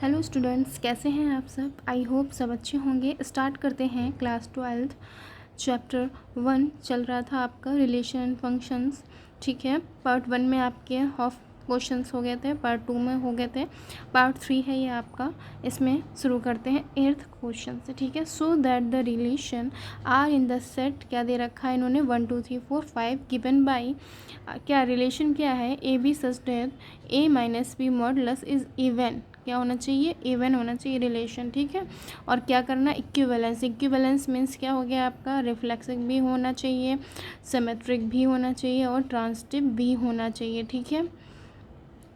Hello students, कैसे हैं आप सब। आई होप सब अच्छे होंगे। स्टार्ट करते हैं क्लास 12 चैप्टर 1 चल रहा था आपका रिलेशन एंड फंक्शंस। ठीक है, पार्ट 1 में आपके हाफ क्वेश्चंस हो गए थे, पार्ट 2 में हो गए थे, पार्ट 3 है ये आपका। इसमें शुरू करते हैं 8th क्वेश्चन से। ठीक है, so that the relation are in the set, क्या दे रखा है इन्होंने, 1 2 3 4 5 गिवन बाई, क्या रिलेशन क्या है, A B such that A minus B modulus is even, क्या होना चाहिए, इवन होना चाहिए रिलेशन। ठीक है, और क्या करना, इक्विवेलेंस। इक्विवेलेंस मीन्स क्या हो गया आपका, रिफ्लेक्सिव भी होना चाहिए, सिमेट्रिक भी होना चाहिए और ट्रांजिटिव भी होना चाहिए। ठीक है,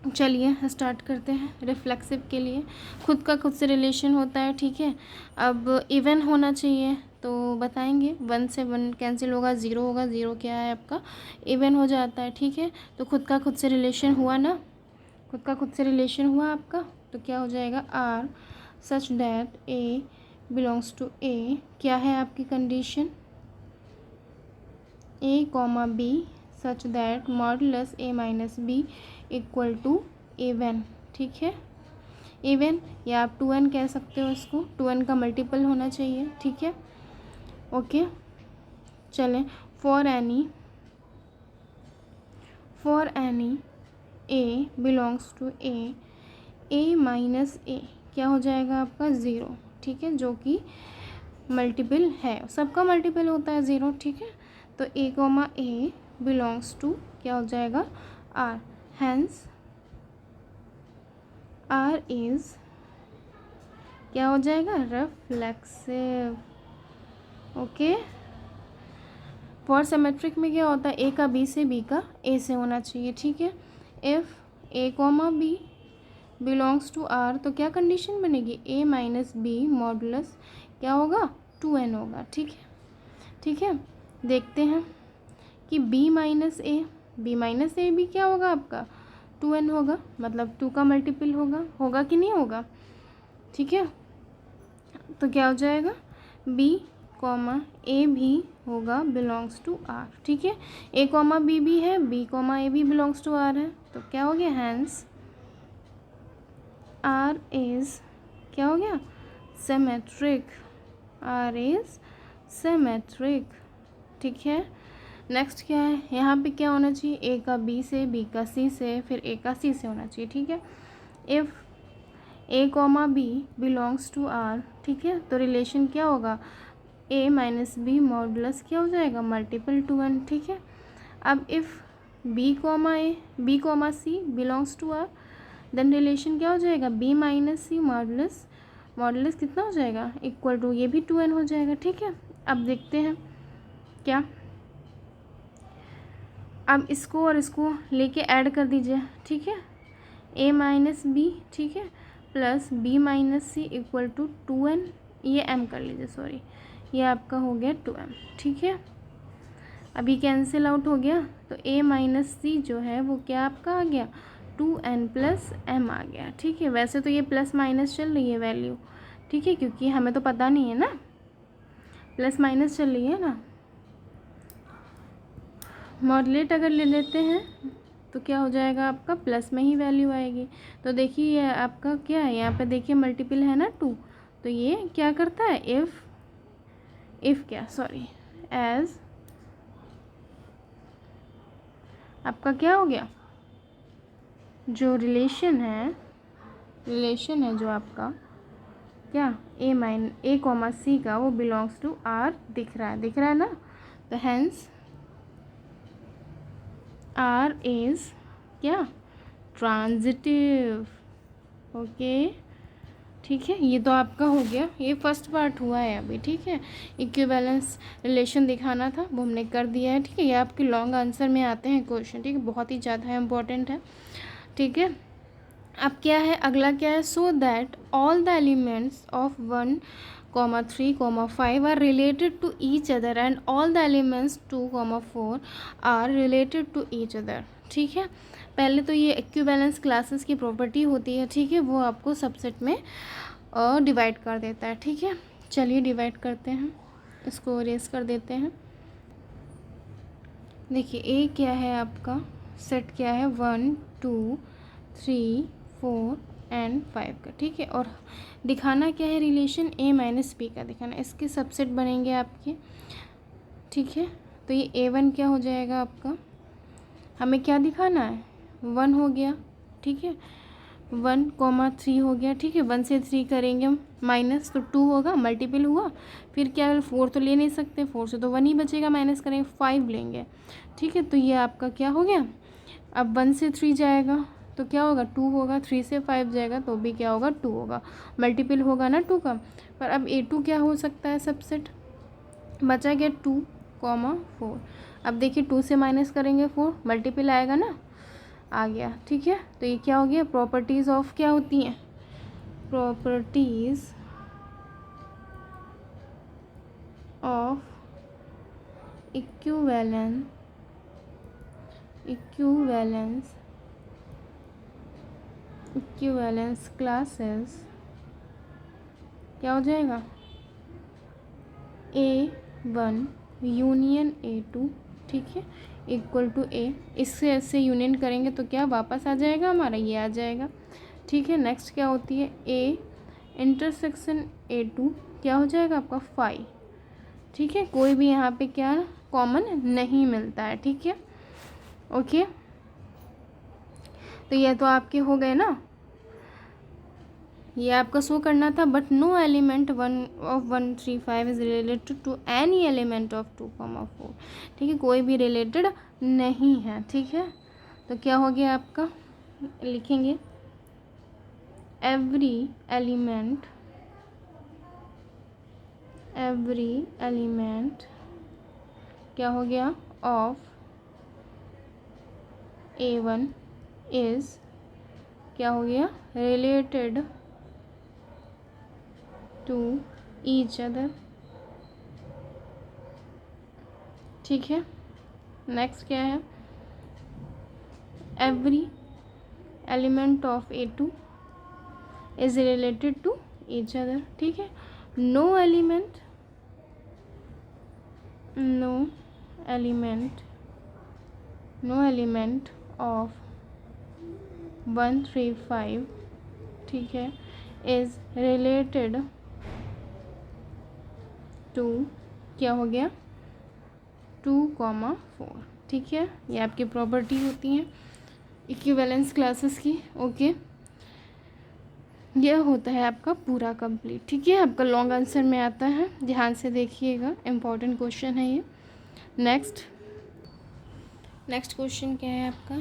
चलिए स्टार्ट करते हैं। रिफ्लेक्सिव के लिए खुद का खुद से रिलेशन होता है। ठीक है, अब इवन होना चाहिए तो बताएंगे, 1 से 1 कैंसिल होगा, 0 होगा, 0 क्या है आपका, इवन हो जाता है। ठीक है, तो खुद का खुद से रिलेशन हुआ ना, खुद का खुद से रिलेशन हुआ आपका, तो क्या हो जाएगा, R such that A belongs to A, क्या है आपकी condition, a comma b such that modulus a minus b equal to even. ठीक है, इवन या आप 2n कह सकते हो इसको, 2n का मल्टीपल होना चाहिए। ठीक है, ओके। चलें, for any A belongs to a minus a क्या हो जाएगा आपका, 0। ठीक है, जो कि मल्टीपल है, सबका मल्टीपल होता है 0। ठीक है, तो ए कॉमा ए बिलोंग्स टू क्या हो जाएगा, आर, हैंस आर इज क्या हो जाएगा, रिफ्लेक्सिव। ओके, फॉर सिमेट्रिक में क्या होता है, ए का बी से, बी का ए से होना चाहिए। ठीक है, if A comma B belongs to R तो क्या कंडीशन बनेगी, ए माइनस बी मॉडुलस क्या होगा, 2n होगा। ठीक है, ठीक है, देखते हैं कि b माइनस ए भी क्या होगा आपका, 2n होगा, मतलब 2 का मल्टीपल होगा कि नहीं होगा। ठीक है, तो क्या हो जाएगा, b कॉमा ए भी होगा बिलोंग्स टू आर। ठीक है, ए कॉमा बी भी है, b कॉमा ए भी बिलोंग्स टू आर है, तो क्या हो गया, हैंस आर इज क्या हो गया, सिमेट्रिक, आर इज सिमेट्रिक। ठीक है, नेक्स्ट क्या है, यहाँ पे क्या होना चाहिए, ए का बी से, बी का सी से, फिर ए का सी से होना चाहिए। ठीक है, if A comma B belongs to R, ठीक है, तो रिलेशन क्या होगा, ए माइनस बी मॉडुलस क्या हो जाएगा, मल्टीपल 2n। ठीक है, अब if B comma C belongs to R, then relation क्या हो जाएगा, बी माइनस सी मॉडुलस कितना हो जाएगा, इक्वल टू, ये भी 2n हो जाएगा। ठीक है, अब देखते हैं क्या, अब इसको और इसको लेके ऐड कर दीजिए। ठीक है, a माइनस बी, ठीक है, plus b minus C equal to 2n, ये m कर लीजिए, सॉरी, ये आपका हो गया 2m। ठीक है, अभी कैंसिल आउट हो गया, तो a माइनस सी जो है वो क्या आपका आ गया, 2n प्लस m आ गया। ठीक है, वैसे तो ये प्लस माइनस चल रही है वैल्यू, ठीक है, क्योंकि हमें तो पता नहीं है ना, प्लस माइनस चल रही है ना, मॉडुलेट अगर ले लेते हैं तो क्या हो जाएगा आपका, प्लस में ही वैल्यू आएगी। तो देखिए ये आपका क्या है, यहाँ पे देखिए मल्टीपल है ना 2, तो ये क्या करता है, इफ़ क्या, सॉरी, एज आपका क्या हो गया, जो रिलेशन है जो आपका क्या, ए कॉमा सी का, वो बिलोंग्स टू आर दिख रहा है ना, तो हैंस आर इज़ क्या, ट्रांजिटिव। ओके, ठीक है, ये तो आपका हो गया, ये फर्स्ट पार्ट हुआ है अभी। ठीक है, इक्विवेलेंस रिलेशन दिखाना था, वो हमने कर दिया है। ठीक है, ये आपके लॉन्ग आंसर में आते हैं क्वेश्चन। ठीक है, बहुत ही ज़्यादा इम्पोर्टेंट है। ठीक है, अब क्या है, अगला क्या है, so that all the elements of 1 3 5 are related to each other and all the elements 2 4 are related to each other. ठीक है, पहले तो ये इक्विवेलेंस क्लासेस की प्रॉपर्टी होती है। ठीक है, वो आपको सबसेट में डिवाइड कर देता है। ठीक है, चलिए डिवाइड करते हैं, इसको रेस कर देते हैं। देखिए ए क्या है आपका, सेट क्या है, 1 2 3 4 एंड 5 का, ठीक है। और दिखाना क्या है, रिलेशन a माइनस बी का दिखाना, इसके सबसेट बनेंगे आपके, ठीक है। तो ये a1 क्या हो जाएगा आपका, हमें क्या दिखाना है, 1 हो गया, ठीक है, 1,3 हो गया, ठीक है। 1 से 3 करेंगे हम माइनस, तो 2 होगा, मल्टीपल हुआ, फिर क्या 4 तो ले नहीं सकते, 4 से तो 1 ही बचेगा, माइनस करेंगे 5 लेंगे, ठीक है। तो ये आपका क्या हो गया, अब 1 से 3 जाएगा तो क्या होगा, 2 होगा, 3 से 5 जाएगा तो भी क्या होगा, 2 होगा, मल्टीपल होगा ना 2 का। पर अब a2 क्या हो सकता है सबसेट, बचा गया 2,4। अब देखिए 2 से माइनस करेंगे 4, मल्टीपल आएगा ना, आ गया, ठीक है। तो ये क्या हो गया, प्रॉपर्टीज़ ऑफ क्या होती हैं, प्रॉपर्टीज़ ऑफ इक्विवेलेंस क्लासेस क्या हो जाएगा, A1 यूनियन A2, ठीक है, इक्वल टू A। इससे ऐसे यूनियन करेंगे तो क्या वापस आ जाएगा हमारा, ये आ जाएगा, ठीक है। नेक्स्ट क्या होती है, A इंटरसेक्शन A2 क्या हो जाएगा आपका 5, ठीक है। कोई भी यहाँ पे क्या कॉमन नहीं मिलता है, ठीक है, ओके। तो ये तो आपके हो गए ना, ये आपका शो करना था, but no element 1 of 135 is related to any element of 2,4, ठीक है, कोई भी रिलेटेड नहीं है, ठीक है। तो क्या हो गया आपका, लिखेंगे एवरी एलिमेंट क्या हो गया ऑफ A1 इज क्या हो गया, रिलेटेड टू ईच अदर, ठीक है। नेक्स्ट क्या है, every element of A2 is related to each other, ठीक है। नो एलिमेंट ऑफ 135, ठीक है, इज रिलेटेड टू क्या हो गया 2,4, ठीक है। ये आपकी प्रॉपर्टी होती हैं इक्विवेलेंस क्लासेस की, ओके। यह होता है आपका पूरा कंप्लीट, ठीक है। आपका लॉन्ग आंसर में आता है, ध्यान से देखिएगा, इम्पॉर्टेंट क्वेश्चन है ये। नेक्स्ट क्वेश्चन क्या है आपका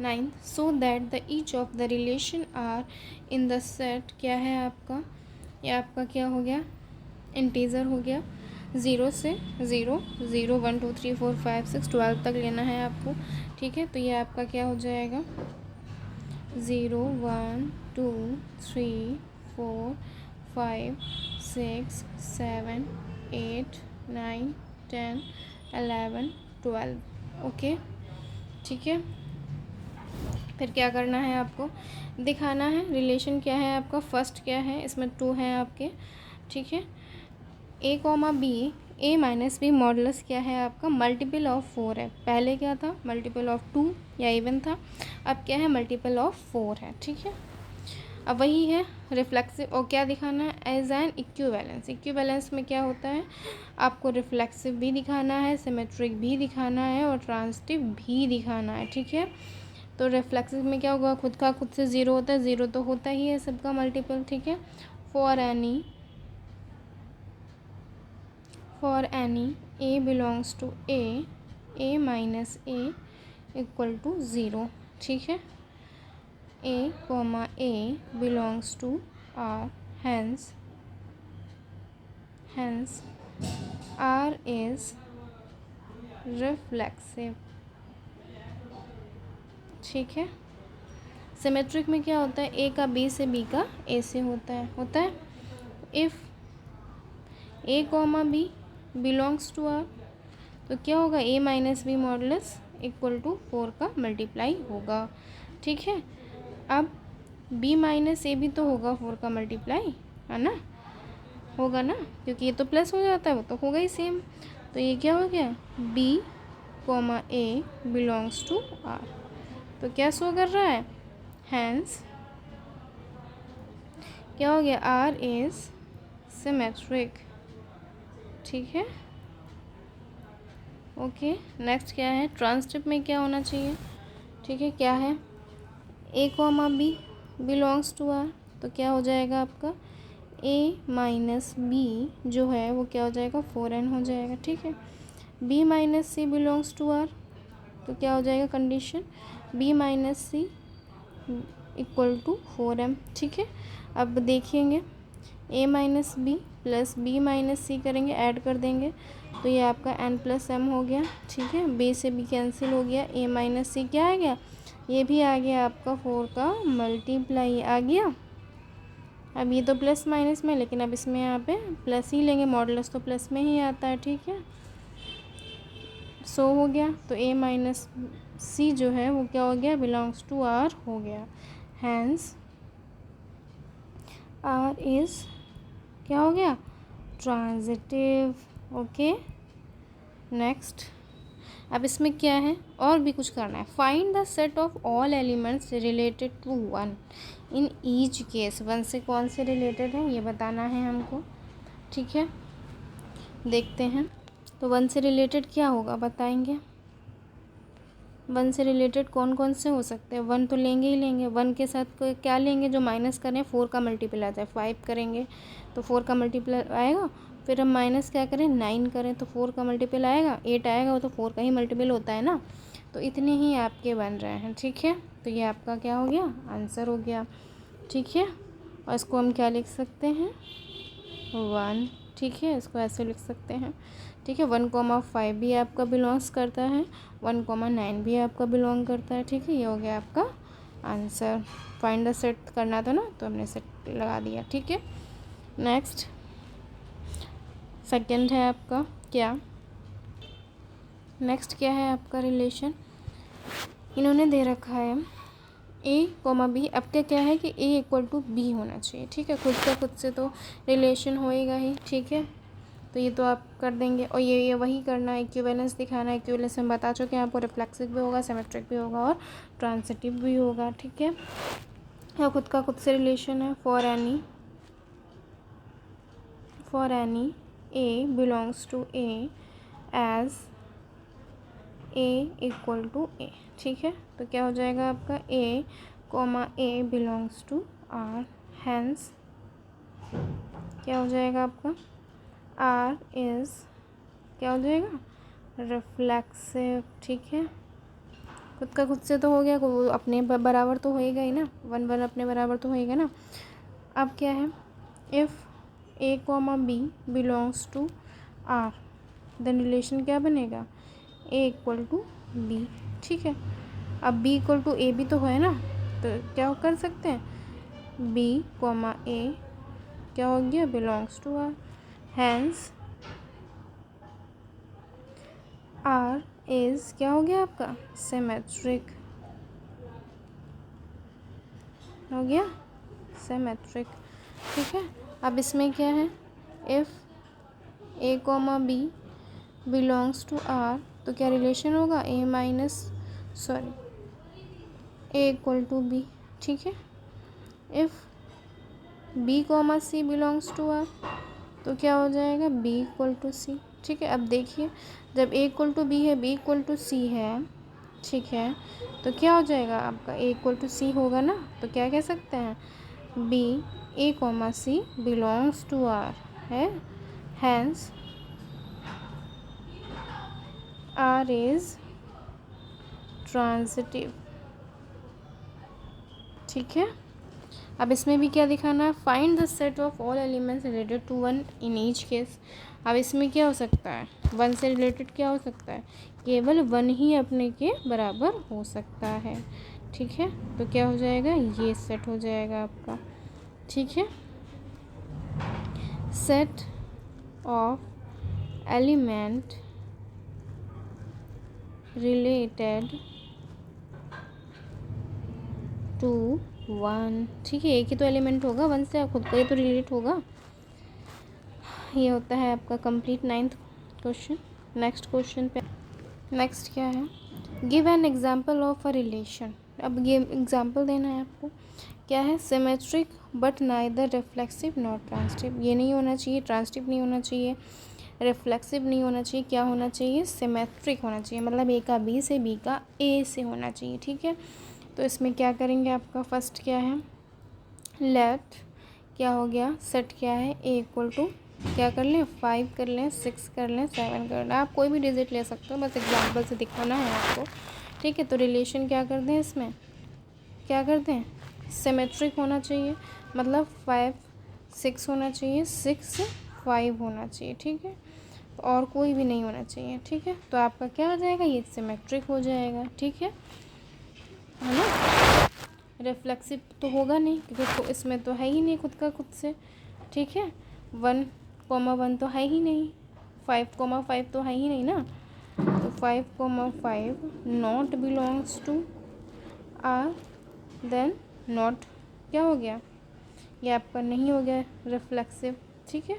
9th, so that the each of the relation are in the set, क्या है आपका, ये आपका क्या हो गया, इंटीजर हो गया, 0 से 0 0 1 2 3 4 5 6 12 तक लेना है आपको, ठीक है। तो ये आपका क्या हो जाएगा, 0 1 2 3 4 5 6 7 8 9 10 11 12, ओके, ठीक है। फिर क्या करना है आपको, दिखाना है रिलेशन क्या है आपका, फर्स्ट क्या है, इसमें 2 हैं आपके, ठीक है। A, A minus B modulus क्या है आपका, मल्टीपल ऑफ 4 है, पहले क्या था मल्टीपल ऑफ 2 या इवन था, अब क्या है मल्टीपल ऑफ 4 है, ठीक है। अब वही है रिफ्लेक्सिव, और क्या दिखाना है, एज एन इक्विवेलेंस में क्या होता है, आपको रिफ्लेक्सिव भी दिखाना है, सिमेट्रिक भी दिखाना है, और ट्रांजिटिव भी दिखाना है, ठीक है। तो रिफ्लेक्सिव में क्या होगा, खुद का खुद से 0 होता है, 0 तो होता ही है सबका मल्टीपल, ठीक है। For any A belongs to A minus A equal to 0, ठीक है। A belongs to R, hence R is reflexive, ठीक है। सिमेट्रिक में क्या होता है, A का B से, B का A से होता है। If A, B belongs to R, तो क्या होगा, A minus B modulus equal to 4 का मल्टीप्लाई होगा, ठीक है। अब B माइनस A भी तो होगा 4 का मल्टीप्लाई, है ना, होगा ना, क्योंकि ये तो प्लस हो जाता है, वो तो होगा ही सेम। तो ये क्या हो गया, B, A belongs to R, तो क्या शो कर रहा है, हैंस क्या हो गया, आर इज सिमेट्रिक, ठीक है। ओके, नेक्स्ट क्या है, ट्रांसटिव में क्या होना चाहिए, ठीक है, क्या है, a comma B belongs to R, तो क्या हो जाएगा आपका ए माइनस बी जो है वो क्या हो जाएगा 4n हो जाएगा, ठीक है। B minus c belongs to R, तो क्या हो जाएगा condition, b minus C equal to 4m, ठीक है। अब देखेंगे a minus b plus b minus c करेंगे, ऐड कर देंगे, तो ये आपका n प्लस m हो गया, ठीक है। b से b कैंसिल हो गया, a माइनस सी क्या आ गया, ये भी आ गया आपका 4 का मल्टीप्लाई आ गया। अब ये तो प्लस माइनस में, लेकिन अब इसमें यहाँ पे प्लस ही लेंगे, मॉडुलस तो प्लस में ही आता है, ठीक है। सो हो गया, तो a माइनस सी जो है वो क्या हो गया, बिलोंग्स टू आर हो गया, हैंस आर इज़ क्या हो गया, ट्रांजिटिव, ओके। नेक्स्ट, अब इसमें क्या है, और भी कुछ करना है, find the set of all elements related to 1 in each case, 1 से कौन से रिलेटेड है ये बताना है हमको, ठीक है। देखते हैं, तो 1 से रिलेटेड क्या होगा बताएंगे, 1 से रिलेटेड कौन कौन से हो सकते हैं, 1 तो लेंगे ही लेंगे, 1 के साथ क्या लेंगे, जो माइनस करें 4 का मल्टीपल आ जाए, 5 करेंगे तो 4 का मल्टीपल आएगा, फिर हम माइनस क्या करें 9 करें तो 4 का मल्टीपल आएगा, 8 आएगा वो तो 4 का ही मल्टीपल होता है ना, तो इतने ही आपके बन रहे हैं, ठीक है। तो ये आपका क्या हो गया, आंसर हो गया, ठीक है। और इसको हम क्या लिख सकते हैं 1, ठीक है, इसको ऐसे लिख सकते हैं, ठीक है। 1,5 भी आपका बिलोंग्स करता है, 1,9 भी आपका बिलोंग करता है, ठीक है। ये हो गया आपका आंसर। फाइंड द सेट करना था ना, तो हमने सेट लगा दिया, ठीक है। नेक्स्ट सेकंड है आपका क्या, नेक्स्ट क्या है आपका रिलेशन, इन्होंने दे रखा है ए कॉमा बी, अब क्या है कि ए इक्वल टू बी होना चाहिए, ठीक है। खुद का खुद से तो रिलेशन होएगा ही, ठीक है। तो ये तो आप कर देंगे, और ये वही करना है, इक्विवेलेंस दिखाना है। इक्विवेलेंस हम बता चुके हैं आपको, रिफ्लेक्सिव भी होगा, सिमेट्रिक भी होगा और ट्रांजिटिव भी होगा, ठीक है। या खुद का खुद से रिलेशन है, for any A belongs to A as A equal to A, ठीक है। तो क्या हो जाएगा आपका A comma A belongs to R, hence क्या हो जाएगा आपका आर इज़ क्या हो जाएगा रिफ्लेक्सिव, ठीक है। खुद का खुद से तो हो गया, अपने बराबर तो होएगा ही ना, 1 1 अपने बराबर तो होएगा ना। अब क्या है, if A comma B belongs to R, then relation क्या बनेगा ए इक्वल टू बी, ठीक है। अब बी इक्वल टू ए भी तो है ना, तो क्या कर सकते हैं बी कॉमा ए क्या हो गया belongs to R, hence R is क्या हो गया आपका सिमेट्रिक, हो गया सिमेट्रिक, ठीक है। अब इसमें क्या है, if A comma B belongs to R, तो क्या रिलेशन होगा ए इक्वल टू बी, ठीक है। If B comma C belongs to R, तो क्या हो जाएगा बी इक्वल टू सी, ठीक है। अब देखिए, जब ए इक्वल टू बी है, बी इक्वल टू सी है, ठीक है, तो क्या हो जाएगा आपका ए इक्वल टू सी होगा ना, तो क्या कह सकते हैं B A comma C belongs to R है, हैंस आर इज़ ट्रांजिटिव, ठीक है। अब इसमें भी क्या दिखाना है, find the set of all elements related to 1 in each case. अब इसमें क्या हो सकता है, 1 से रिलेटेड क्या हो सकता है, केवल 1 ही अपने के बराबर हो सकता है, ठीक है। तो क्या हो जाएगा, ये सेट हो जाएगा आपका, ठीक है। Set of element related to 1, ठीक है। एक ही तो एलिमेंट होगा 1 से, खुद को ही तो रिलेट होगा। ये होता है आपका complete 9th question. Next question पे, नेक्स्ट क्या है, give an example of a relation. अब ये एग्जांपल देना है आपको क्या है, symmetric but neither reflexive not transitive, ये नहीं होना चाहिए, ट्रांजिटिव नहीं होना चाहिए, रिफ्लेक्सिव नहीं होना चाहिए, क्या होना चाहिए, सिमेट्रिक होना चाहिए, मतलब ए का बी से, बी का ए से होना चाहिए, ठीक है। तो इसमें क्या करेंगे, आपका फर्स्ट क्या है, लेट क्या हो गया, सेट क्या है, ए इक्वल टू क्या कर लें, 5 कर लें, 6 कर लें, 7 कर लें, आप कोई भी डिजिट ले सकते हो, बस एग्जाम्पल से दिखाना है आपको, ठीक है। तो रिलेशन क्या कर दें, इसमें क्या कर दें, सिमेट्रिक होना चाहिए, मतलब 5 6 होना चाहिए, 6 5 होना चाहिए, ठीक है, और कोई भी नहीं होना चाहिए, ठीक है। तो आपका क्या हो जाएगा, ये सिमेट्रिक हो जाएगा, ठीक है ना। रिफ्लेक्सिव तो होगा नहीं, क्योंकि इसमें तो है ही नहीं खुद का खुद से, ठीक है। 1,1 तो है ही नहीं, 5,5 तो है ही नहीं ना, तो 5,5 not belongs to R, then not क्या हो गया, ये आपका नहीं हो गया रिफ्लेक्सिव, ठीक है।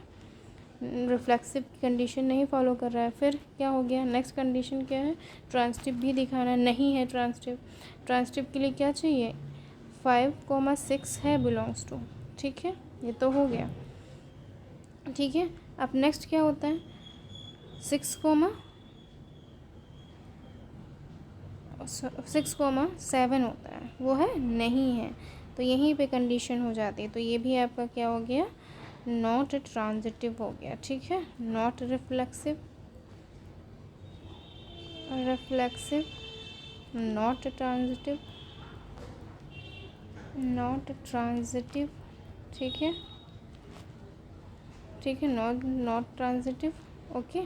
रिफ्लेक्सिव की कंडीशन नहीं फॉलो कर रहा है, फिर क्या हो गया, नेक्स्ट कंडीशन क्या है, ट्रांजिटिव भी दिखाना नहीं है, ट्रांजिटिव, ट्रांजिटिव के लिए क्या चाहिए, 5,6 है बिलोंग्स टू, ठीक है, ये तो हो गया, ठीक है। अब नेक्स्ट क्या होता है, 6,7 होता है, वो है नहीं है, तो यहीं पे कंडीशन हो जाती है, तो ये भी आपका क्या हो गया, नॉट ट्रांजिटिव हो गया, ठीक है, not reflexive, not transitive, not transitive, ठीक है, ठीक है, नॉट ट्रांजिटिव, ओके।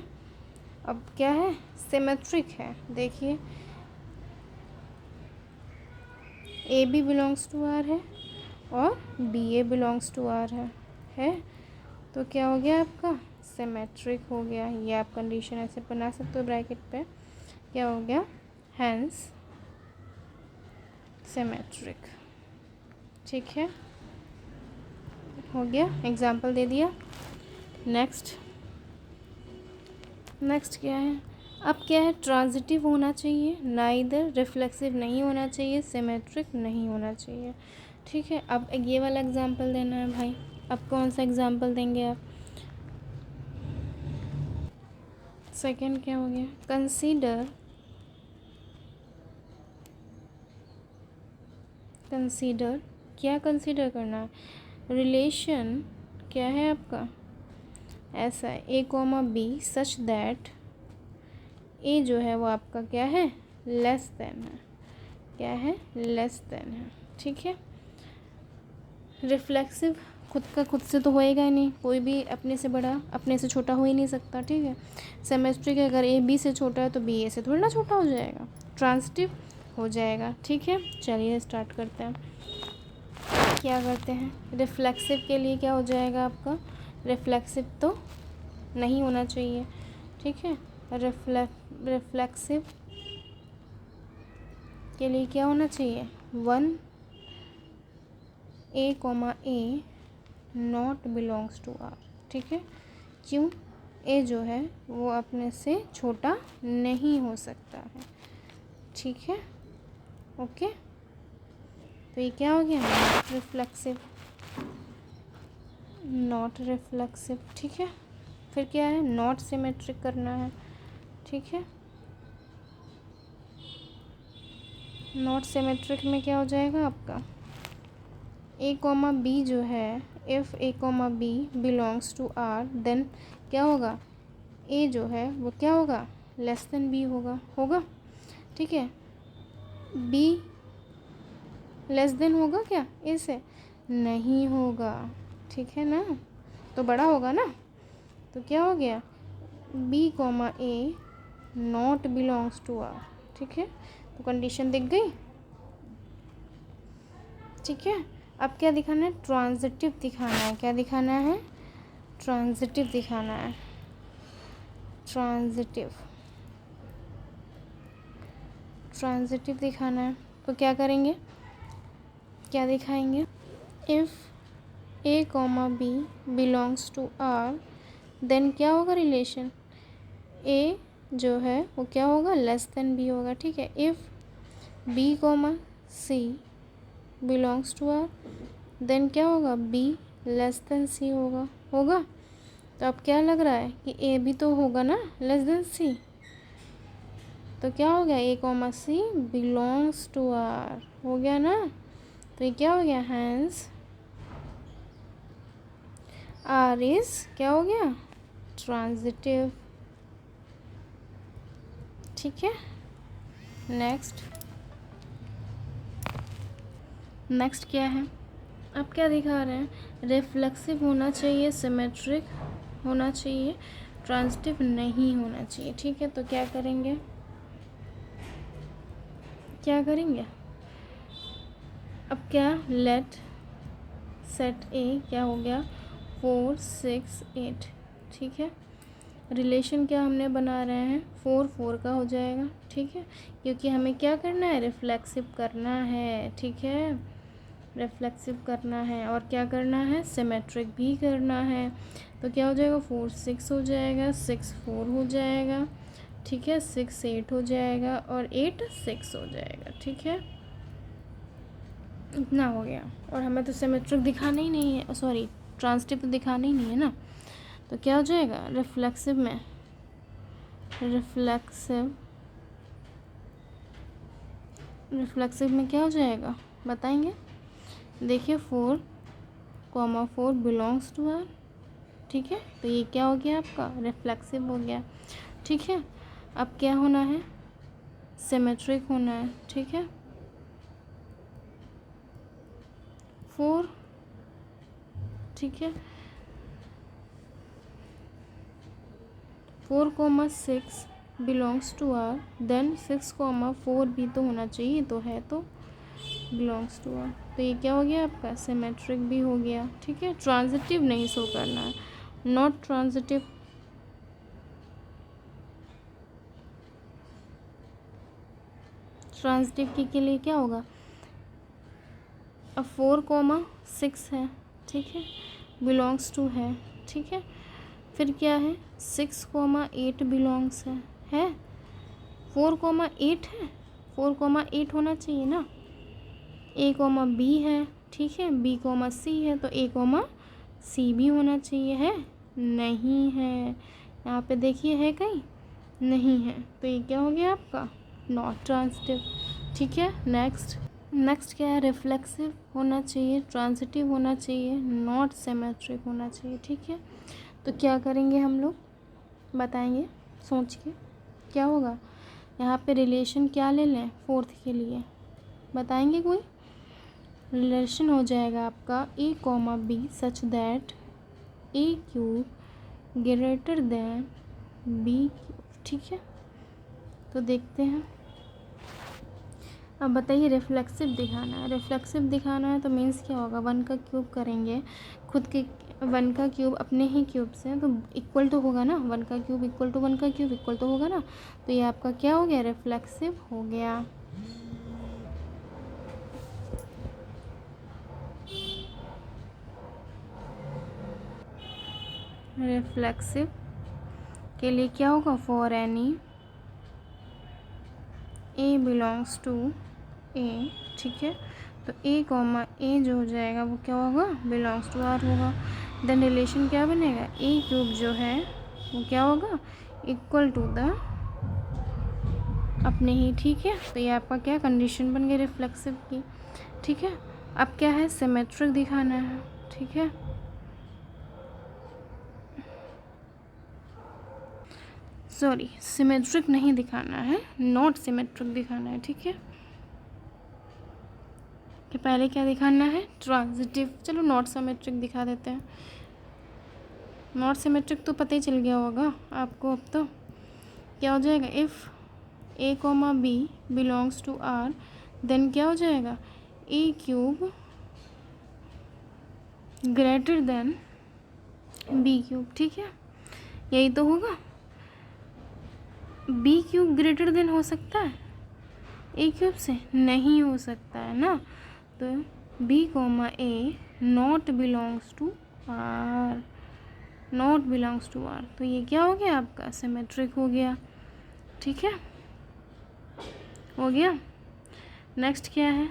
अब क्या है, सिमेट्रिक है, देखिए A B belongs to R है और B A belongs to R है, तो क्या हो गया आपका, सिमेट्रिक हो गया, ये आप कंडीशन ऐसे बना सकते हो ब्रैकेट पे, क्या हो गया, हैंस सिमेट्रिक, ठीक है, हो गया, एग्जाम्पल दे दिया। नेक्स्ट क्या है, अब क्या है, ट्रांजिटिव होना चाहिए, नाइदर रिफ्लेक्सिव नहीं होना चाहिए, सिमेट्रिक नहीं होना चाहिए, ठीक है। अब ये वाला एग्जाम्पल देना है भाई, अब कौन सा एग्जाम्पल देंगे आप, सेकंड क्या हो गया, कंसीडर क्या कंसीडर करना है, रिलेशन क्या है आपका, ऐसा है a comma b such that ए जो है वो आपका क्या है, लेस देन है, क्या है, लेस देन है, ठीक है। रिफ्लेक्सिव खुद का खुद से तो होएगा ही नहीं, कोई भी अपने से बड़ा अपने से छोटा हो ही नहीं सकता, ठीक है। सिमेट्रिक अगर ए बी से छोटा है तो बी ए से थोड़ा ना छोटा हो जाएगा, ट्रांजिटिव हो जाएगा, ठीक है। चलिए स्टार्ट करते हैं, क्या करते हैं, रिफ्लेक्सिव के लिए क्या हो जाएगा आपका, रिफ्लेक्सिव तो नहीं होना चाहिए, ठीक है। रिफ्लेक्सिव के लिए क्या होना चाहिए, 1 A comma A not belongs to R, ठीक है, क्यों, ए जो है वो अपने से छोटा नहीं हो सकता है, ठीक है, ओके। तो ये क्या हो गया, नॉट रिफ्लेक्सिव, ठीक है। फिर क्या है, नॉट सिमेट्रिक करना है, ठीक है। नॉट सिमेट्रिक में क्या हो जाएगा आपका, ए कॉमा बी जो है, if A comma B belongs to R, then क्या होगा, ए जो है वो क्या होगा, लेस देन बी होगा, ठीक है। बी लेस देन होगा क्या, ए से नहीं होगा, ठीक है ना, तो बड़ा होगा ना, तो क्या हो गया, B comma A not belongs to R, ठीक है। तो कंडीशन दिख गई, ठीक है। अब क्या दिखाना है, ट्रांजिटिव दिखाना है, क्या दिखाना है, ट्रांजिटिव दिखाना है, ट्रांजिटिव दिखाना है, तो क्या करेंगे, क्या दिखाएंगे, if A comma B belongs to R, then क्या होगा रिलेशन, ए जो है वो क्या होगा, लेस देन बी होगा, ठीक है। If B comma C belongs to R, then क्या होगा, बी लेस देन सी होगा। तो अब क्या लग रहा है कि ए भी तो होगा ना लेस देन सी, तो क्या हो गया, A comma C belongs to R, हो गया ना। तो ये क्या हो गया, हैंस आर इज क्या हो गया, ट्रांजिटिव। ठीक है, नेक्स्ट क्या है, अब क्या दिखा रहे हैं, रिफ्लेक्सिव होना चाहिए, सिमेट्रिक होना चाहिए, ट्रांजिटिव नहीं होना चाहिए। ठीक है, तो क्या करेंगे, अब क्या, लेट सेट ए क्या हो गया, 4 6 8। ठीक है, रिलेशन क्या हमने बना रहे हैं, 4 4 का हो जाएगा। ठीक है, क्योंकि हमें क्या करना है, रिफ्लेक्सिव करना है। ठीक है, रिफ्लेक्सिव करना है और क्या करना है, सिमेट्रिक भी करना है। तो क्या हो जाएगा, 4 6 हो जाएगा, 6 4 हो जाएगा। ठीक है, 6 8 हो जाएगा और 8 6 हो जाएगा। ठीक है, इतना हो गया। और हमें तो सिमेट्रिक दिखाना ही नहीं है, सॉरी ट्रांजिटिव तो दिखाना ही नहीं है ना। तो क्या हो जाएगा, रिफ्लेक्सिव में क्या हो जाएगा बताएंगे। देखिए 4 4 बिलोंग्स टू आर। ठीक है, तो ये क्या हो गया आपका, रिफ्लेक्सिव हो गया। ठीक है, अब क्या होना है, सिमेट्रिक होना है। ठीक है, 4, ठीक है 4 6 बिलोंग्स टू आर, देन 6 4 भी तो होना चाहिए, तो है तो बिलोंग्स टू आर। तो ये क्या हो गया आपका, सिमेट्रिक भी हो गया। ठीक है, ट्रांजिटिव नहीं शो करना है, नॉट ट्रांजिटिव। ट्रांजिटिव के लिए क्या होगा, अब 4 6 है। ठीक है, बिलोंग्स टू है। ठीक है, फिर क्या है, 6 8 बिलोंग्स है 4 8 है, 4 8 होना चाहिए ना। ए बी है। ठीक है, बी सी है, तो ए सी भी होना चाहिए, है नहीं है। यहाँ पे देखिए है कहीं, नहीं है, तो ये क्या हो गया आपका, नॉट ट्रांजिटिव। ठीक है, नेक्स्ट क्या है, रिफ्लेक्सिव होना चाहिए, ट्रांजिटिव होना चाहिए, नॉट सिमेट्रिक होना चाहिए। ठीक है, तो क्या करेंगे हम लोग, बताएंगे सोच के, क्या होगा यहाँ पे, रिलेशन क्या ले लें 4th के लिए, बताएंगे कोई रिलेशन हो जाएगा आपका, A B such that A cube greater than B cube. ठीक है, तो देखते हैं। अब बताइए, रिफ्लेक्सिव दिखाना है तो मीन्स क्या होगा, 1 का क्यूब करेंगे, खुद के 1 का क्यूब अपने ही क्यूब से, तो इक्वल तो होगा ना, 1 का क्यूब इक्वल टू 1 का क्यूब इक्वल तो होगा ना। तो ये आपका क्या हो गया, रिफ्लेक्सिव हो गया। रिफ्लेक्सिव के लिए क्या होगा, for any A belongs to A. ठीक है, तो ए जो हो जाएगा वो क्या होगा, बिलोंग्स टू आर होगा। देन रिलेशन क्या बनेगा, ए क्यूब जो है वो क्या होगा, इक्वल टू द अपने ही। ठीक है, तो ये आपका क्या कंडीशन बन गई रिफ्लेक्सिव की। ठीक है, अब क्या है, सिमेट्रिक दिखाना है। ठीक है, सॉरी सिमेट्रिक नहीं दिखाना है, नॉट सिमेट्रिक दिखाना है। ठीक है, कि पहले क्या दिखाना है, ट्रांजिटिव। चलो नॉट सिमेट्रिक दिखा देते हैं। नॉट सिमेट्रिक तो पता ही चल गया होगा आपको। अब तो क्या हो जाएगा, if A B belongs to R, then क्या हो जाएगा, A cube greater than B cube. ठीक है, यही तो होगा। बी क्यूब ग्रेटर देन हो सकता है ए क्यूब से, नहीं हो सकता है ना। तो B A not belongs to R, तो ये क्या हो गया आपका, सिमेट्रिक हो गया। ठीक है, हो गया। नेक्स्ट क्या है,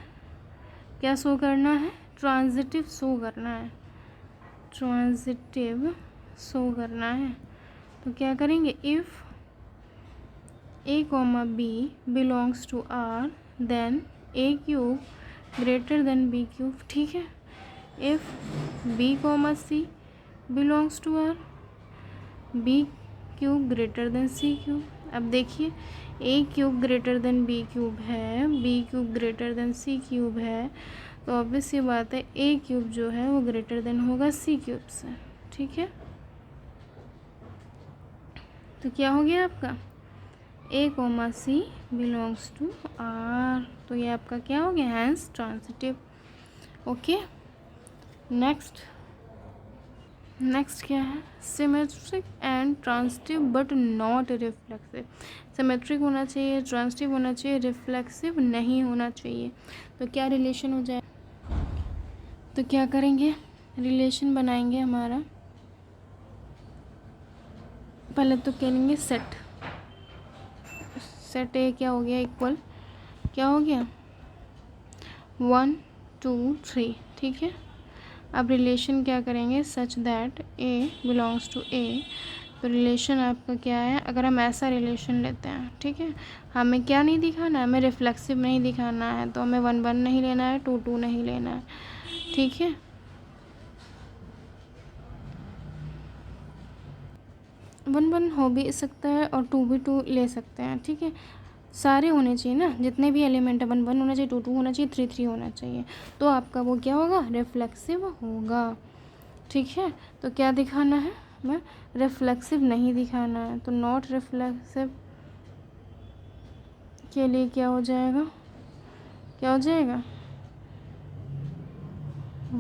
क्या शो करना है, ट्रांजिटिव शो करना है, ट्रांजिटिव शो करना है। तो क्या करेंगे, if a comma B belongs to R then a cube greater than b cube, ठीक है। If b comma C belongs to R b cube greater than c cube. अब देखिए a cube greater than b cube है, b cube greater than c cube है, तो obvious सी बात है a cube जो है वो ग्रेटर देन होगा c क्यूब से, ठीक है। तो क्या हो गया आपका, a comma C belongs to r, तो ये आपका क्या हो गया, हैंस ट्रांजिटिव। ओके, नेक्स्ट क्या है, symmetric and transitive but not reflexive. Symmetric होना चाहिए, ट्रांजिटिव होना चाहिए, रिफ्लेक्सिव नहीं होना चाहिए। तो क्या रिलेशन हो जाए, तो क्या करेंगे, रिलेशन बनाएंगे हमारा, पहले तो कह लेंगे सेट ए क्या हो गया, इक्वल क्या हो गया 1 2 3, ठीक है। अब रिलेशन क्या करेंगे, such that A belongs to A. तो रिलेशन आपका क्या है, अगर हम ऐसा रिलेशन लेते हैं, ठीक है, हमें क्या नहीं दिखाना है, हमें रिफ्लेक्सिव नहीं दिखाना है, तो हमें 1 1 नहीं लेना है, 2 2 नहीं लेना है, ठीक है। 1 1 हो भी सकता है और 2 भी 2 ले सकते हैं, ठीक है। सारे होने चाहिए ना, जितने भी एलिमेंट है, 1 1 होना चाहिए, 2 2 होना चाहिए, 3 3 होना चाहिए, तो आपका वो क्या होगा, रिफ्लेक्सिव होगा, ठीक है। तो क्या दिखाना है, हमें रिफ्लेक्सिव नहीं दिखाना है, तो नॉट रिफ्लेक्सिव के लिए क्या हो जाएगा,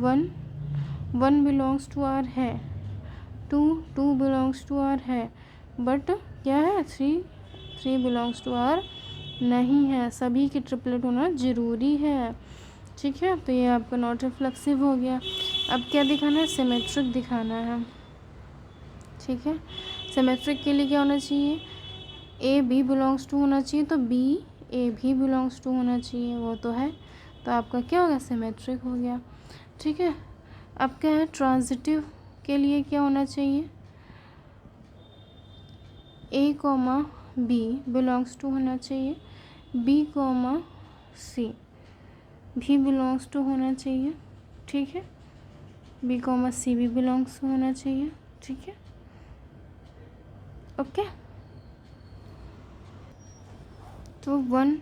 1 1 बिलोंग्स टू आर है, 2 2 बिलोंग्स टू आर है, बट क्या है, 3 3 बिलोंग्स टू आर नहीं है, सभी की ट्रिपलेट होना ज़रूरी है, ठीक है। तो ये आपका नॉट रिफ्लेक्सिव हो गया। अब क्या दिखाना है, सिमेट्रिक दिखाना है, ठीक है। सिमेट्रिक के लिए क्या होना चाहिए, ए बी बिलोंग्स टू होना चाहिए, तो बी ए भी बिलोंग्स टू होना चाहिए, वो तो है, तो आपका क्या हो गया, सिमेट्रिक हो गया, ठीक है। अब क्या है, ट्रांजिटिव के लिए क्या होना चाहिए, ए कॉमा बी बिलोंग्स टू होना चाहिए, बी कॉमा सी भी बिलोंग्स टू होना चाहिए, ठीक है, बी कॉमा सी भी बिलोंग्स टू होना चाहिए, ठीक है। ओके, तो 1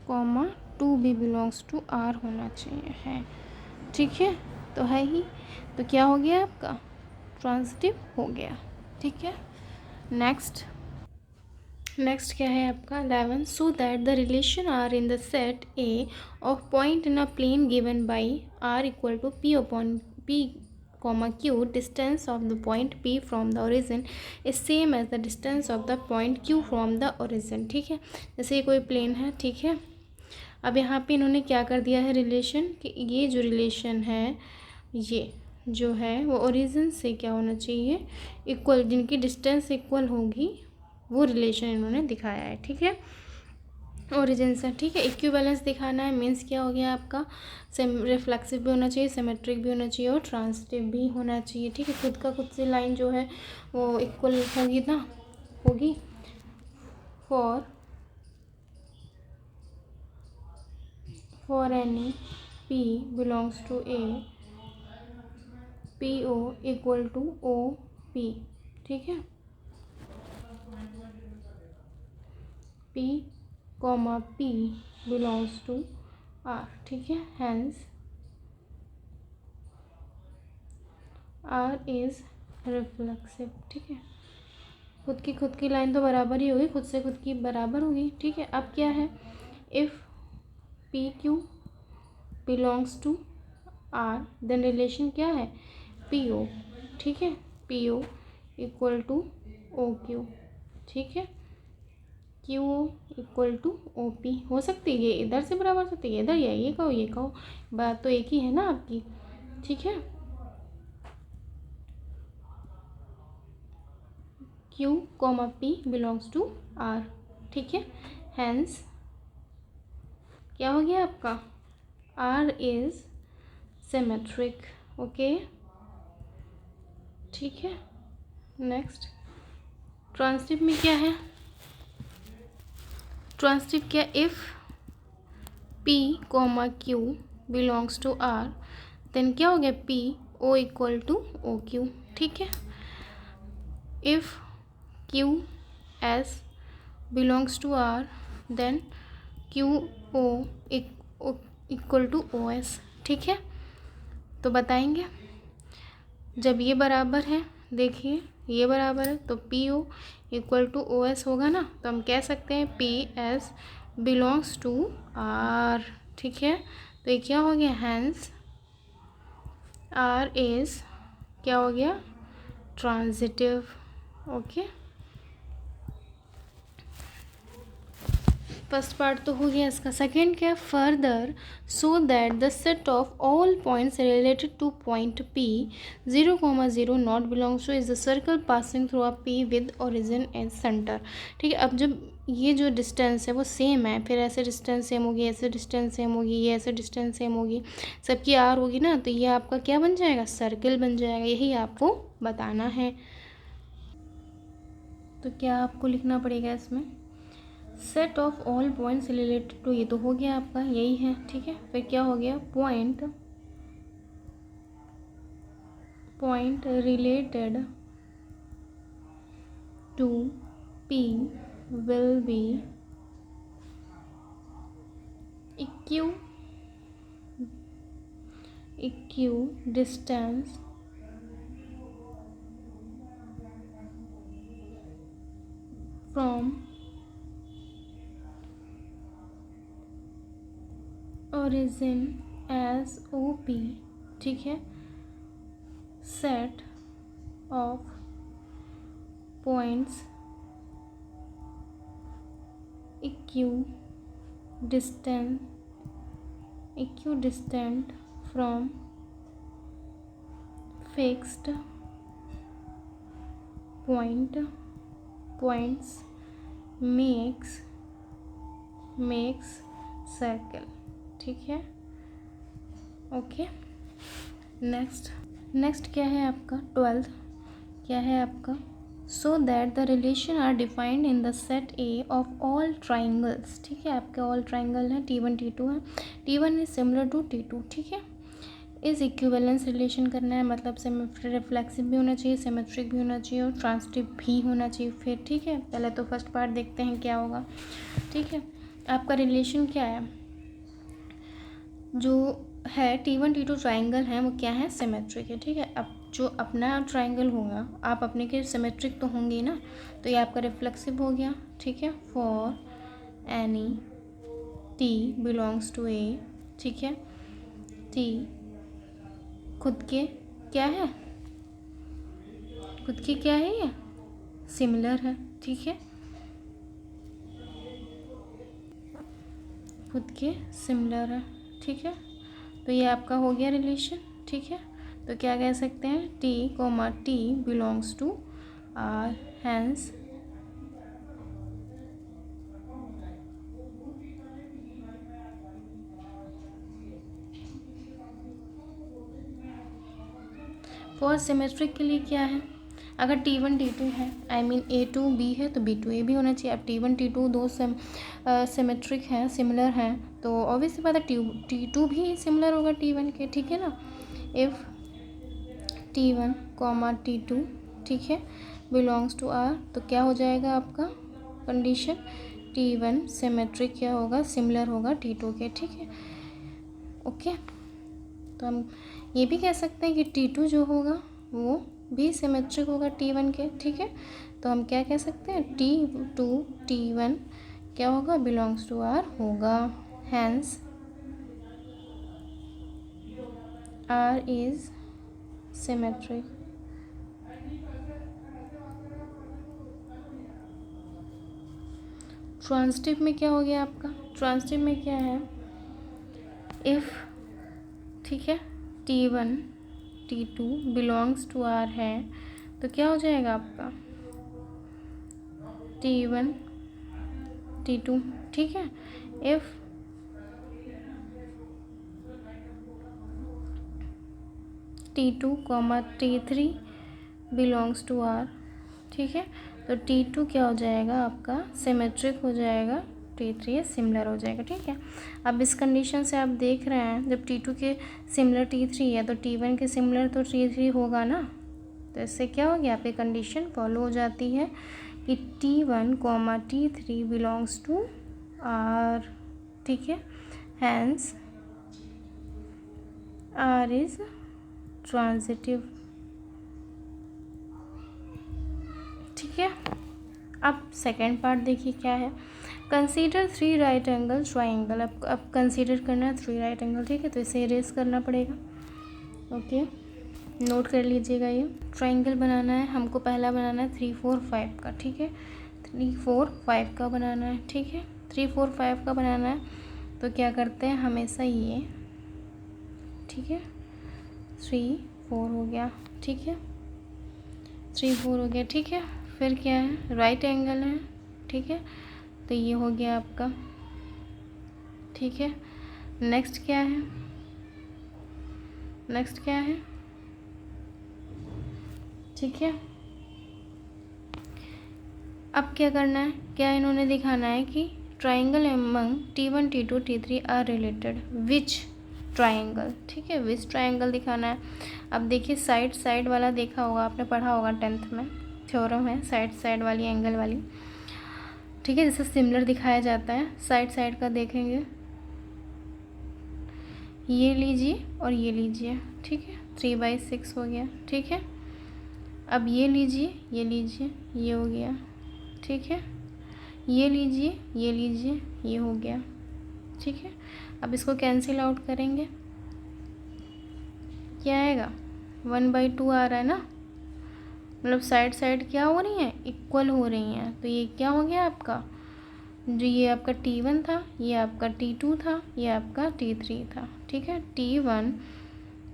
कॉमा 2 भी बिलोंग्स टू आर होना चाहिए, है, ठीक है। तो है ही, तो क्या हो गया आपका, ट्रांजिटिव हो गया, ठीक है। नेक्स्ट क्या है आपका 11, so that the relation are in the set A of point in a plane given by R equal to P upon P comma Q, distance of the point P from the origin is same as the distance of the point Q from the origin, ठीक है। जैसे ये कोई plane है, ठीक है। अब यहाँ पे इन्होंने क्या कर दिया है रिलेशन, कि ये जो रिलेशन है, ये जो है वो ओरिजिन से क्या होना चाहिए, इक्वल, जिनकी डिस्टेंस इक्वल होगी वो रिलेशन इन्होंने दिखाया है, ठीक है, ओरिजिन से, ठीक है। इक्विवेलेंस दिखाना है, मीन्स क्या हो गया आपका, रिफ्लेक्सिव भी होना चाहिए, सिमेट्रिक भी होना चाहिए और ट्रांजिटिव भी होना चाहिए, ठीक है। खुद का खुद से लाइन जो है वो इक्वल होगी ना, होगी for any P belongs to A, P O equal to O P, ठीक है, P comma P belongs to R, ठीक है, हैंस R इज़ रिफ्लेक्सिव, ठीक है। खुद की लाइन तो बराबर ही होगी, खुद से खुद की बराबर होगी, ठीक है। अब क्या है, if P Q belongs to R then relation क्या है, पी ओ, ठीक है, P O equal to O Q, ठीक है, Q O equal to O P. हो सकती है ये इधर से बराबर हो सकती है, इधर या ये कहो, बात तो एक ही है ना आपकी, ठीक है। Q comma P belongs to R, ठीक है, हैंस क्या हो गया आपका, आर इज सिमेट्रिक। ओके, ठीक है। नेक्स्ट ट्रांसिटिव में क्या है? ट्रांसिटिव क्या, if P comma Q belongs to R then क्या हो गया, P O equal to O Q. ठीक है। If Q S belongs to R then Q O equal to O S. ठीक है, तो बताएंगे जब ये बराबर है, देखिए ये बराबर है तो P O equal to O S होगा ना, तो हम कह सकते हैं P S belongs to R. ठीक है, तो ये क्या हो गया, हैंस आर इज क्या हो गया, ट्रांजिटिव। ओके, फर्स्ट पार्ट तो हो गया इसका। सेकेंड क्या, further so that the set of all points related to point P 0,0 not belongs to is the circle passing through a P with origin as centre. ठीक है, अब जब ये जो डिस्टेंस है वो सेम है, फिर ऐसे डिस्टेंस सेम होगी, ऐसे डिस्टेंस सेम होगी, ये ऐसे डिस्टेंस सेम होगी, सबकी आर होगी ना, तो ये आपका क्या बन जाएगा, सर्किल बन जाएगा। यही आपको बताना है। तो क्या आपको लिखना पड़ेगा इसमें, set of all points related to, ये तो हो गया आपका, यही है। ठीक है, फिर क्या हो गया, point related to P will be equidistance from origin as O P. ठीक है, set of points equidistant from fixed points makes circle। ठीक है, ओके। नेक्स्ट क्या है आपका, 12th क्या है आपका, so that the relation R defined in the set A of all triangles. ठीक है, आपके ऑल ट्राइंगल है, T1 T2 है, T1 is similar to T2। ठीक है, इस इक्विवेलेंस रिलेशन करना है, मतलब रिफ्लेक्सिव भी होना चाहिए, सिमेट्रिक भी होना चाहिए और ट्रांसिटिव भी होना चाहिए फिर। ठीक है, पहले तो फर्स्ट पार्ट देखते हैं क्या होगा। ठीक है, आपका रिलेशन क्या है, जो है T1 T2 ट्राइंगल है वो क्या है, सिमेट्रिक है। ठीक है, अब जो अपना ट्राइंगल होगा, आप अपने के सिमेट्रिक तो होंगे ही ना, तो ये आपका रिफ्लेक्सिव हो गया। ठीक है, for any T belongs to A. ठीक है, T खुद के क्या है, खुद के क्या है, ये सिमिलर है। ठीक है, खुद के सिमिलर है। ठीक है, तो ये आपका हो गया रिलेशन। ठीक है, तो क्या कह सकते हैं, T comma T belongs to R, hence for symmetric के लिए क्या है, अगर T1 T2 है, आई मीन A2 B है, तो B2 A भी होना चाहिए। अब T1 T2 दो सिमेट्रिक हैं, सिमिलर हैं, तो ऑब्वियसली बात है T2 भी सिमिलर होगा T1 के। ठीक है ना, इफ़ T1 कॉमा T2 ठीक है बिलोंग्स टू R, तो क्या हो जाएगा आपका कंडीशन, T1 सिमेट्रिक क्या होगा, सिमिलर होगा T2 के। ठीक है, ओके। तो हम ये भी कह सकते हैं कि T2 जो होगा वो भी सिमेट्रिक होगा T1 के। ठीक है, तो हम क्या कह सकते हैं, T2 T1 क्या होगा, बिलोंग्स टू R होगा, hence R is symmetric. Transitive में क्या हो गया आपका, ट्रांसिटिव में क्या है, इफ़ ठीक है T1 T2 belongs to R है, तो क्या हो जाएगा आपका T1 T2। ठीक है, if T2 comma T3 belongs to R, ठीक है। तो T2 क्या हो जाएगा आपका सिमेट्रिक हो जाएगा, T3 सिमिलर हो जाएगा, ठीक है। अब इस कंडीशन से आप देख रहे हैं जब T2 के सिमिलर T3 है तो T1 के सिमिलर तो T3 होगा ना। तो इससे क्या हो गया, आपकी कंडीशन फॉलो हो जाती है कि T1 comma T3 belongs to R, ठीक है। हैंस R इज ट्रांजिटिव, ठीक है। अब सेकेंड पार्ट देखिए क्या है, कंसीडर 3 राइट एंगल ट्राइंगल। अब कंसीडर करना है 3 राइट एंगल, ठीक है। तो इसे इरेज करना पड़ेगा, ओके। नोट कर लीजिएगा, ये ट्राइंगल बनाना है हमको, पहला बनाना है 3 4 5 का, ठीक है। 3 4 5 का बनाना है, ठीक है। 3 4 5 का बनाना है तो क्या करते हैं हमेशा ये, ठीक है। 3 4 हो गया, ठीक है। 3 4 हो गया, ठीक है। फिर क्या है, राइट एंगल है, ठीक है। तो ये हो गया आपका, ठीक है। नेक्स्ट क्या है, नेक्स्ट क्या है, ठीक है। अब क्या करना है, क्या इन्होंने दिखाना है कि triangle among T1 T2 T3 are related which triangle, ठीक है। विच ट्राइंगल दिखाना है। अब देखिए साइड साइड वाला देखा होगा आपने, पढ़ा होगा 10th में, थ्योरम है साइड साइड वाली एंगल वाली, ठीक है। जैसे सिमिलर दिखाया जाता है, साइड साइड का देखेंगे, ये लीजिए और ये लीजिए, ठीक है। 3/6 हो गया, ठीक है। अब ये लीजिए, ये लीजिए, ये हो गया, ठीक है। ये लीजिए, ये लीजिए, ये हो गया, ठीक है। अब इसको कैंसिल आउट करेंगे, क्या आएगा, 1/2 आ रहा है ना, मतलब साइड साइड क्या हो रही हैं, इक्वल हो रही हैं। तो ये क्या हो गया आपका, जो ये आपका T1 था, ये आपका T2 था, ये आपका T3 था, ठीक है। T1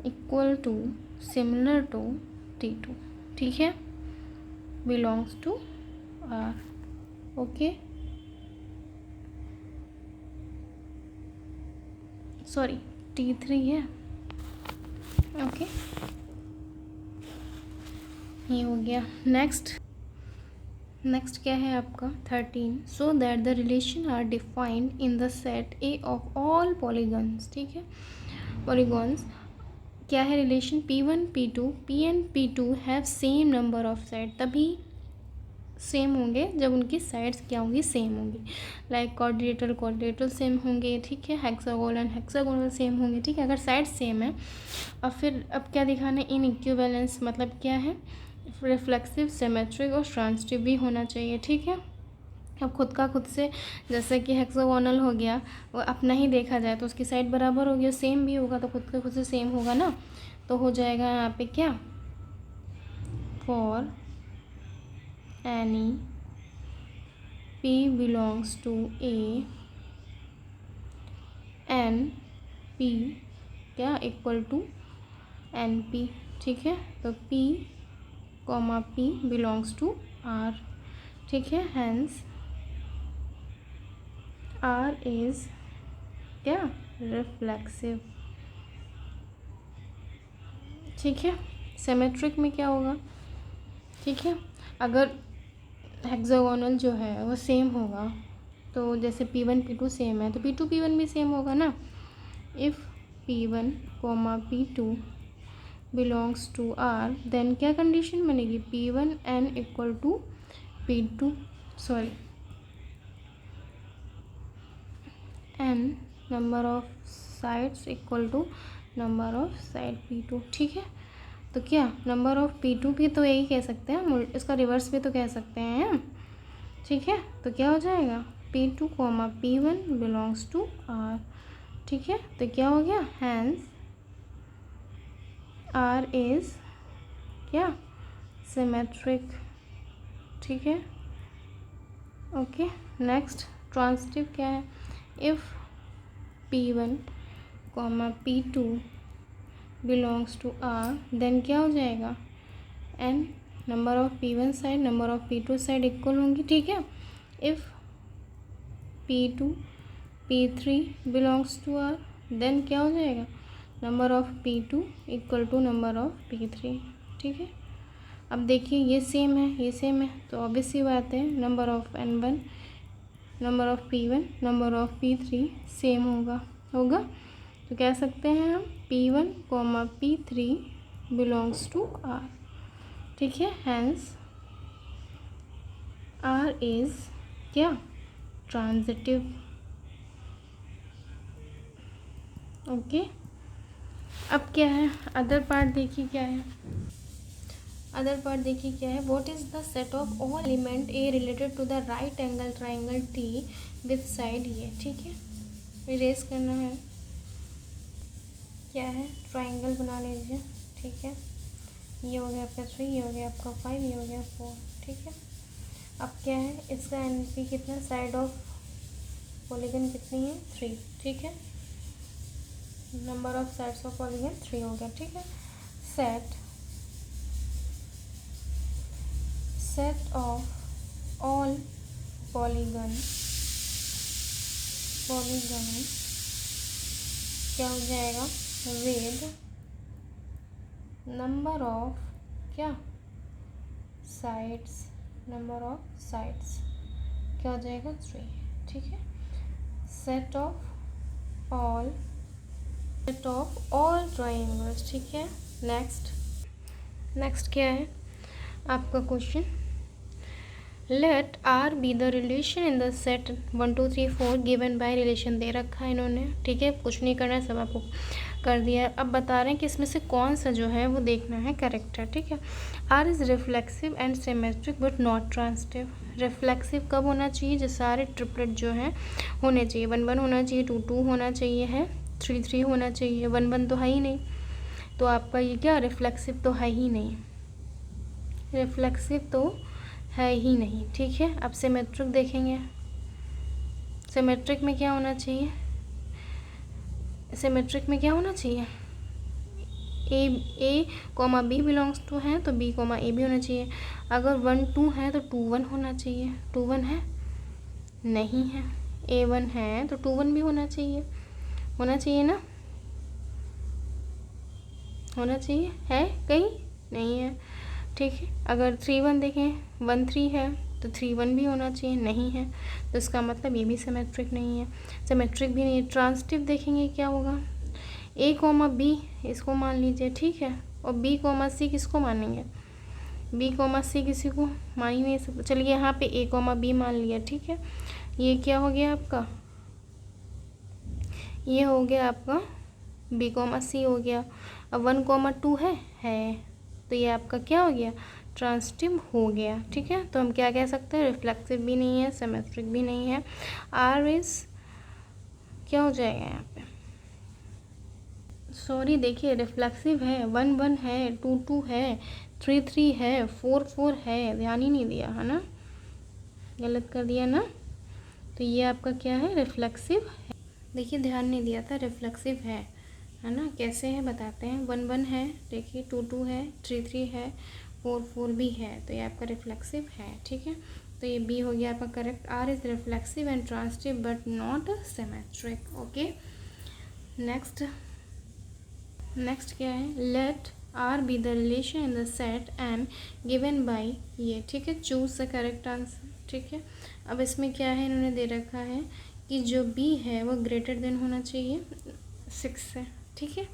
equal to similar to T2, ठीक है, belongs to R, okay. Sorry T3 है, ओके। ये हो गया। नेक्स्ट क्या है आपका 13, so that the relation R defined in the set A of all polygons, ठीक है। पॉलीगॉन्स क्या है, relation P1 P2 P and P2 have same number of side, तभी सेम होंगे जब उनकी साइड्स क्या होंगी, सेम होंगी। लाइक क्वाड्रिलेटरल सेम होंगे, ठीक है। हेक्सागोनल सेम होंगे, ठीक है। अगर साइड सेम है, और फिर अब क्या दिखाना है, इन इक्विवेलेंस मतलब क्या है, रिफ्लेक्सिव, सिमेट्रिक और ट्रांजिटिव भी होना चाहिए, ठीक है। अब खुद का खुद से, जैसे कि हेक्सागोनल हो गया, वो अपना ही देखा जाए तो उसकी साइड बराबर होगी, सेम भी होगा तो खुद का खुद से सेम होगा ना। तो हो जाएगा यहाँ पे क्या, for any P belongs to A N P क्या इक्वल टू NP, ठीक है। तो P comma P belongs to R, ठीक है। हैंस R इज क्या, रिफ्लेक्सिव, ठीक है। सिमेट्रिक में क्या होगा, ठीक है। अगर हेक्सागोनल जो है वो सेम होगा तो जैसे P1 P2 सेम है तो P2 P1 भी सेम होगा ना। If P1 comma P2 belongs to R then क्या कंडीशन बनेगी, P1 N equal to P2 N number of sides equal to number of side P2, ठीक है। तो क्या नंबर ऑफ P2 भी तो यही कह सकते हैं, इसका रिवर्स भी तो कह सकते हैं, ठीक है। तो क्या हो जाएगा, P2 comma P1 belongs to R, ठीक है। तो क्या हो गया, हैंस R इज क्या, सिमेट्रिक, ठीक है, ओके। नेक्स्ट ट्रांजिटिव क्या है, if P1 comma P2 belongs to R then क्या हो जाएगा, N number of P1 side number of P2 side equal होंगी, ठीक है। If P2 P3 belongs to R then क्या हो जाएगा, number of P2 equal to number of P3, ठीक है। अब देखिए ये सेम है, ये सेम है, तो ऑब्वियस सी बात है number of N1, number of P1, number of P3 same होगा। तो कह सकते हैं हम P1, P3 belongs to R, ठीक है। हैंस R इज़ क्या, ट्रांजिटिव, ओके। अब क्या है अदर पार्ट, देखिए क्या है अदर पार्ट, देखिए क्या है। What is the set of all element A related to the right angle triangle T with side ये, ठीक है। इरेज करना है, क्या है, ट्राइंगल बना लीजिए, ठीक है। ये हो गया आपका 3, ये हो गया आपका 5, ये हो गया 4, ठीक है। अब क्या है, इसका एनपी कितना, साइड ऑफ पॉलीगन कितनी है, 3, ठीक है। Number of sides of polygon 3 हो गया, ठीक है। सेट ऑफ ऑल पॉलीगन क्या हो जाएगा, विद नंबर ऑफ क्या, साइड्स, नंबर ऑफ साइड्स क्या हो जाएगा, 3, ठीक है। सेट ऑफ ऑल ट्राइंगल्स, ठीक है। नेक्स्ट क्या है आपका question, let R be the relation in the set 1 2 3 4 given by relation दे रखा है इन्होंने, ठीक है। कुछ नहीं करना है, सब आपको कर दिया है। अब बता रहे हैं कि इसमें से कौन सा जो है वो देखना है करेक्ट है, ठीक है। R is reflexive and symmetric but not transitive. Reflexive कब होना चाहिए, जो सारे ट्रिपलेट जो हैं होने चाहिए, 1 1 होना चाहिए, 2 2 होना चाहिए है, 3 3 होना चाहिए, 1 1 तो है ही नहीं, तो आपका ये क्या, रिफ्लेक्सिव तो है ही नहीं, रिफ्लेक्सिव तो है ही नहीं, ठीक है। अब सिमेट्रिक देखेंगे, सिमेट्रिक में क्या होना चाहिए, सिमेट्रिक में क्या होना चाहिए, ए कॉमा बी बिलोंग्स टू है तो बी कॉमा ए भी होना चाहिए। अगर 1 2 है तो 2 1 होना चाहिए, 2 1 है, नहीं है। ए 1 है तो 2 1 भी होना चाहिए ना, होना चाहिए, है कहीं नहीं है, ठीक है। अगर 3 1 देखें, 1 3 है तो 3 1 भी होना चाहिए, नहीं है, तो इसका मतलब ये भी सिमेट्रिक नहीं है, सिमेट्रिक भी नहीं है। ट्रांजिटिव देखेंगे क्या होगा, ए कॉमा बी इसको मान लीजिए, ठीक है, और बी कॉमा सी किसको मानेंगे, बी कॉमा सी किसी को मान ही नहीं सकते। चलिए यहाँ पे ए कॉमा बी मान लिया, ठीक है। ये क्या हो गया आपका, ये हो गया आपका बी कॉमा सी हो गया। अब 1 कॉमा 2 है तो ये आपका क्या हो गया, ट्रांजिटिव हो गया, ठीक है। तो हम क्या कह सकते हैं, रिफ्लेक्सिव भी नहीं है, सिमेट्रिक भी नहीं है। आर इज क्या हो जाएगा यहाँ पे, सॉरी देखिए, रिफ्लेक्सिव है, 1 1 है, 2 2 है, 3 3 है, 4 4 है, ध्यान ही नहीं दिया है ना, गलत कर दिया ना। तो ये आपका क्या है, रिफ्लेक्सिव है, देखिए ध्यान नहीं दिया था, रिफ्लेक्सिव है ना। कैसे है बताते हैं, 1 1 है, देखिए 2 2 है, 3 3 है, 4 4 भी है, तो ये आपका रिफ्लेक्सिव है, ठीक है। तो ये बी हो गया आपका correct. R is reflexive and transitive but not symmetric, okay. Next क्या है, let R be the relation in the set M given by ये, ठीक है। चूज द करेक्ट आंसर, ठीक है। अब इसमें क्या है, इन्होंने दे रखा है कि जो बी है वो ग्रेटर देन होना चाहिए 6 से, ठीक है।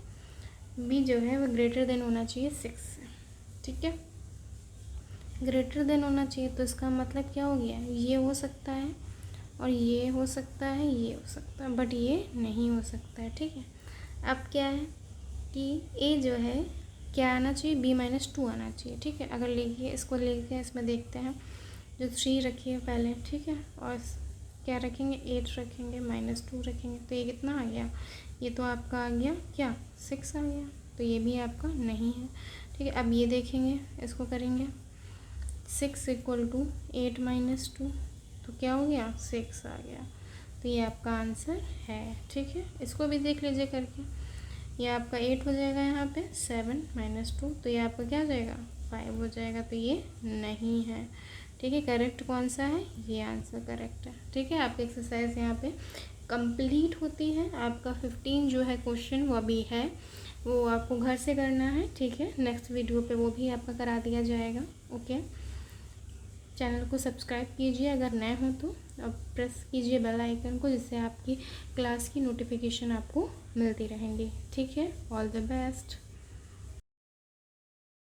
बी जो है वो ग्रेटर देन होना चाहिए 6 से, ठीक है, ग्रेटर देन होना चाहिए। तो इसका मतलब क्या हो गया, ये हो सकता है और ये हो सकता है, ये हो सकता है, बट ये नहीं हो सकता है, ठीक है। अब क्या है कि ए जो है क्या आना चाहिए, B-2 आना चाहिए, ठीक है। अगर लिखिए, इसको लेके इसमें देखते हैं, जो 3 रखिए पहले, ठीक है, और क्या रखेंगे, 8 रखेंगे, -2 रखेंगे, तो ये कितना आ गया, ये तो आपका आ गया क्या, 6 आ गया, तो ये भी आपका नहीं है, ठीक है। अब ये देखेंगे, इसको करेंगे 6 = 8 - 2, तो क्या हो गया, 6 आ गया, तो ये आपका आंसर है, ठीक है। इसको भी देख लीजिए करके, ये आपका 8 हो जाएगा, यहाँ पे 7 - 2, तो ये आपका क्या हो जाएगा, 5 हो जाएगा, तो ये नहीं है, ठीक है। करेक्ट कौन सा है, ये आंसर करेक्ट है, ठीक है। आपकी एक्सरसाइज यहाँ पे कंप्लीट होती है। आपका 15 जो है क्वेश्चन वो अभी है, वो आपको घर से करना है, ठीक है। नेक्स्ट वीडियो पे वो भी आपका करा दिया जाएगा। ओके, चैनल को सब्सक्राइब कीजिए अगर नए हो तो, अब प्रेस कीजिए बेल आइकन को, जिससे आपकी क्लास की नोटिफिकेशन आपको मिलती रहेंगी, ठीक है। All the best.